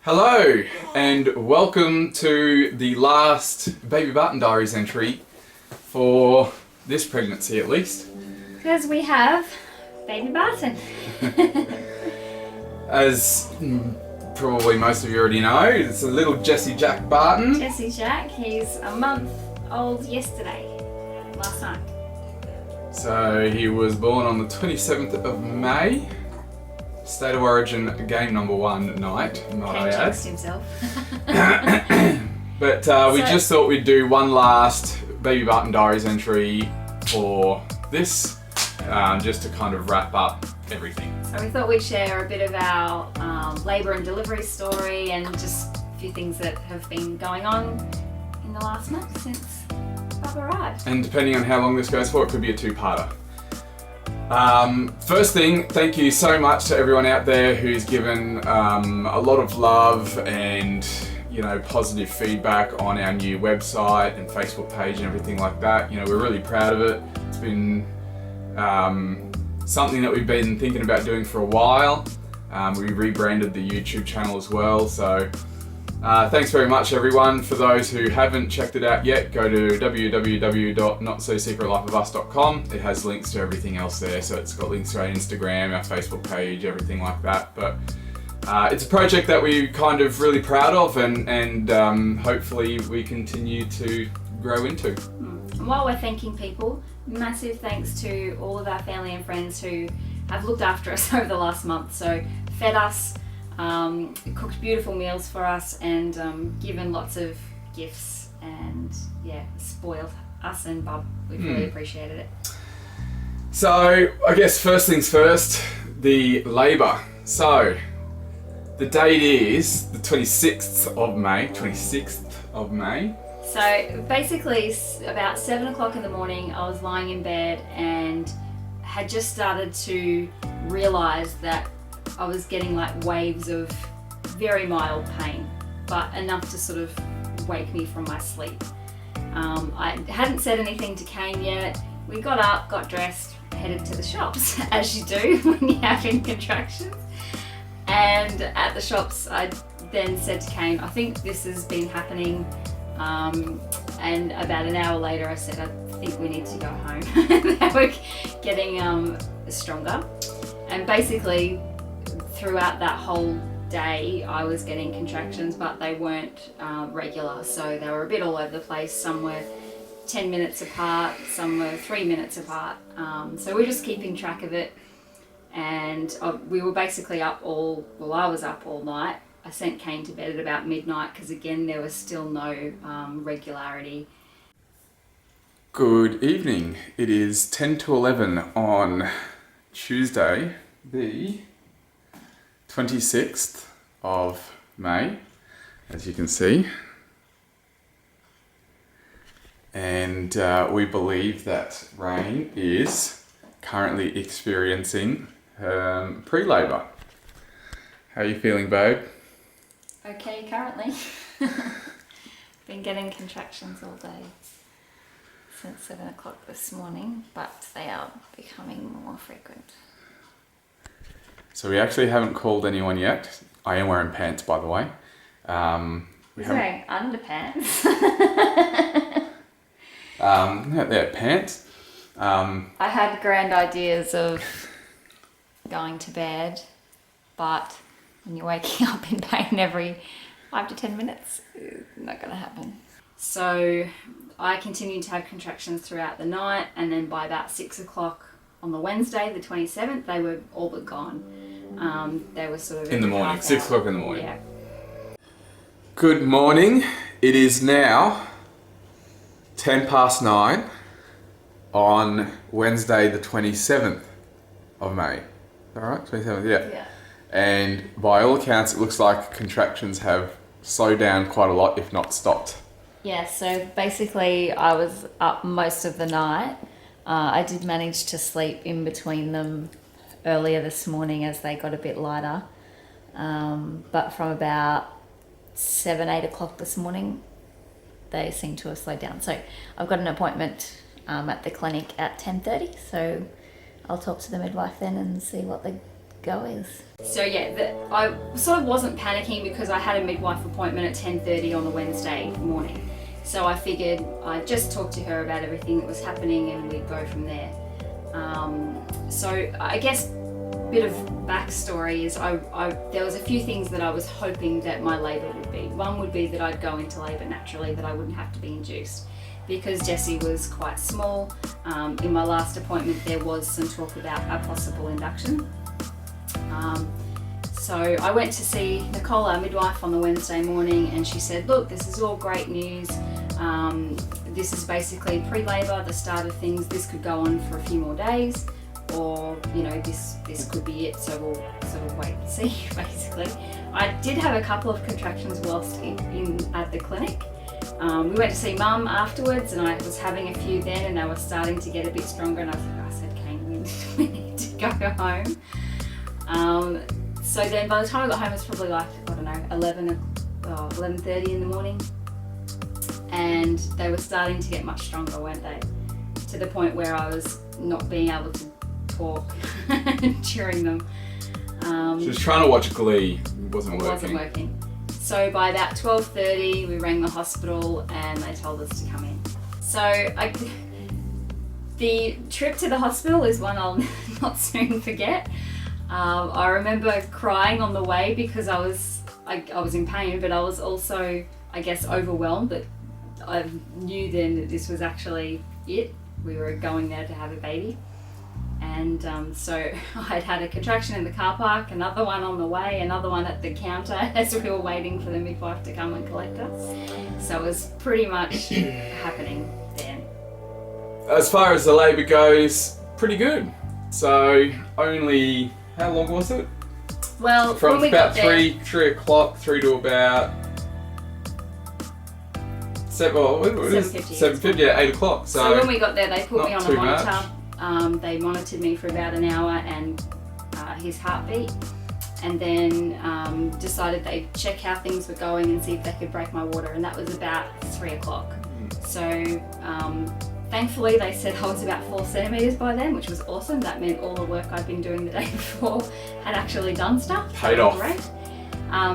Hello and welcome to the last Baby Barton Diaries entry for this pregnancy at least. Because we have Baby Barton. As probably most of you already know, it's a little Jesse Jack Barton. Jesse Jack, he's a month old yesterday, last night. So he was born on the 27th of May. State of Origin game number 1 night, might I add. Himself. But we just thought we'd do one last Baby Barton Diaries entry for this, just to kind of wrap up everything. So we thought we'd share a bit of our labour and delivery story and just a few things that have been going on in the last month since Bub arrived. And depending on how long this goes for, it could be a two-parter. First thing, thank you so much to everyone out there who's given a lot of love and positive feedback on our new website and Facebook page and everything like that. We're really proud of it. It's been something that we've been thinking about doing for a while. We rebranded the YouTube channel as well, so thanks very much everyone. For those who haven't checked it out yet, go to www.notsosecretlifeofus.com. It has links to everything else there, so it's got links to our Instagram, our Facebook page, everything like that. But it's a project that we're kind of really proud of and hopefully we continue to grow into. And while we're thanking people, massive thanks to all of our family and friends who have looked after us over the last month. So fed us, cooked beautiful meals for us, and given lots of gifts, and spoiled us and Bub. We've really appreciated it. So I guess first things first, the labour. So the date is the 26th of May. So basically about 7 o'clock in the morning, I was lying in bed and had just started to realise that I was getting like waves of very mild pain, but enough to sort of wake me from my sleep. I hadn't said anything to Kane yet. We got up, got dressed, headed to the shops, as you do when you're having contractions. And at the shops, I then said to Kane, I think this has been happening. And about an hour later, I said, I think we need to go home. They were getting stronger. And basically, throughout that whole day, I was getting contractions, but they weren't regular. So they were a bit all over the place. Some were 10 minutes apart, some were 3 minutes apart. So we're just keeping track of it. And we were basically I was up all night. I sent Kane to bed at about midnight because again, there was still no regularity. Good evening. It is 10 to 11 on Tuesday, the 26th of May, as you can see. And we believe that Rain is currently experiencing pre-labour. How are you feeling, babe? Okay, currently. Been getting contractions all day since 7 o'clock this morning, but they are becoming more frequent. So we actually haven't called anyone yet. I am wearing pants, by the way. He's wearing underpants. They're pants. I had grand ideas of going to bed, but when you're waking up in pain every 5 to 10 minutes, not going to happen. So I continued to have contractions throughout the night, and then by about 6 o'clock on the Wednesday, the 27th, they were all but gone. They were sort of in the morning, 6 o'clock in the morning. Yeah. Good morning. It is now 10 past 9 on Wednesday, the 27th of May. All right, 27th, yeah. And by all accounts, it looks like contractions have slowed down quite a lot, if not stopped. Yeah, so basically I was up most of the night. I did manage to sleep in between them earlier this morning as they got a bit lighter. But from about 7, 8 o'clock this morning, they seem to have slowed down. So I've got an appointment at the clinic at 10:30, so I'll talk to the midwife then and see what the goers. So yeah, I sort of wasn't panicking because I had a midwife appointment at 10:30 on the Wednesday morning. So I figured I'd just talk to her about everything that was happening and we'd go from there. So I guess a bit of backstory is there was a few things that I was hoping that my labour would be. One would be that I'd go into labour naturally, that I wouldn't have to be induced. Because Jessie was quite small, in my last appointment there was some talk about a possible induction. So I went to see Nicole, our midwife, on the Wednesday morning, and she said, look, this is all great news. This is basically pre-labour, the start of things. This could go on for a few more days, or this could be it, so we'll sort of wait and see, basically. I did have a couple of contractions whilst at the clinic. We went to see Mum afterwards, and I was having a few then, and they were starting to get a bit stronger, and I said, Kane, we need to go home. So then by the time I got home, it was probably like, 11:30 in the morning, and they were starting to get much stronger, weren't they? To the point where I was not being able to talk during them. She was trying to watch Glee, it wasn't working. So by about 12:30 we rang the hospital and they told us to come in. So the trip to the hospital is one I'll not soon forget. I remember crying on the way because I was in pain, but I was also, I guess, overwhelmed that I knew then that this was actually it. We were going there to have a baby. And so I'd had a contraction in the car park, another one on the way, another one at the counter as we were waiting for the midwife to come and collect us. So it was pretty much happening then. As far as the labour goes, pretty good. So only, how long was it? Well, from when we about got there, 3 o'clock through to about 7:50, yeah, 8 o'clock. So when we got there, they put me on a too monitor. They monitored me for about an hour and his heartbeat, and then decided they'd check how things were going and see if they could break my water, and that was about 3 o'clock. So thankfully they said I was about 4 centimetres by then, which was awesome. That meant all the work I'd been doing the day before had actually done stuff. Paid off. Great.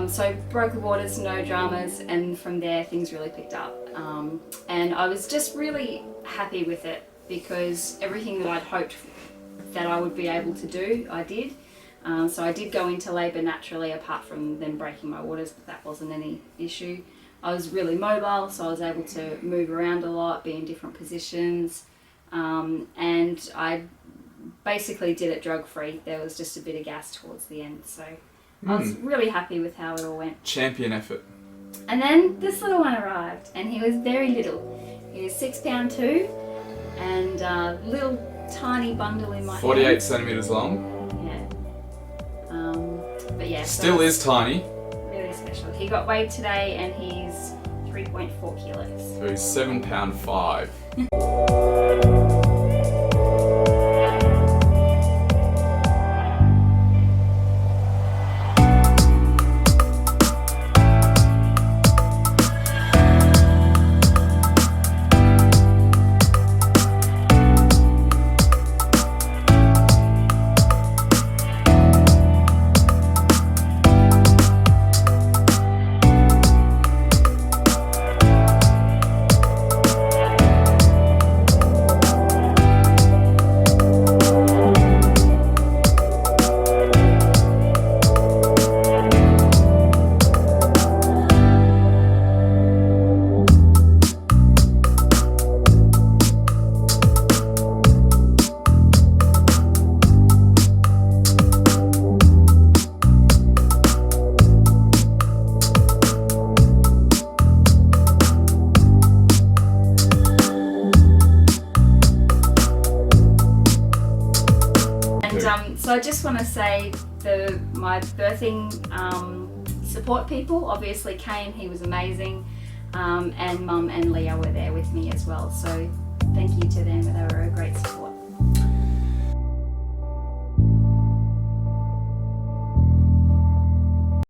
So broke the waters, no dramas, and from there things really picked up. And I was just really happy with it, because everything that I'd hoped that I would be able to do, I did. So I did go into labour naturally, apart from them breaking my waters, but that wasn't any issue. I was really mobile, so I was able to move around a lot, be in different positions, and I basically did it drug-free. There was just a bit of gas towards the end, so I was really happy with how it all went. Champion effort. And then this little one arrived, and he was very little. He was 6 pound 2, and a little tiny bundle in my 48 hand. centimetres long. Yeah. But yeah. Still so is tiny. really special. He got weighed today and he's 3.4 kilos. So he's £7.5. So I just want to say my birthing support people, obviously Kane, he was amazing, and Mum and Leah were there with me as well. So thank you to them, they were a great support.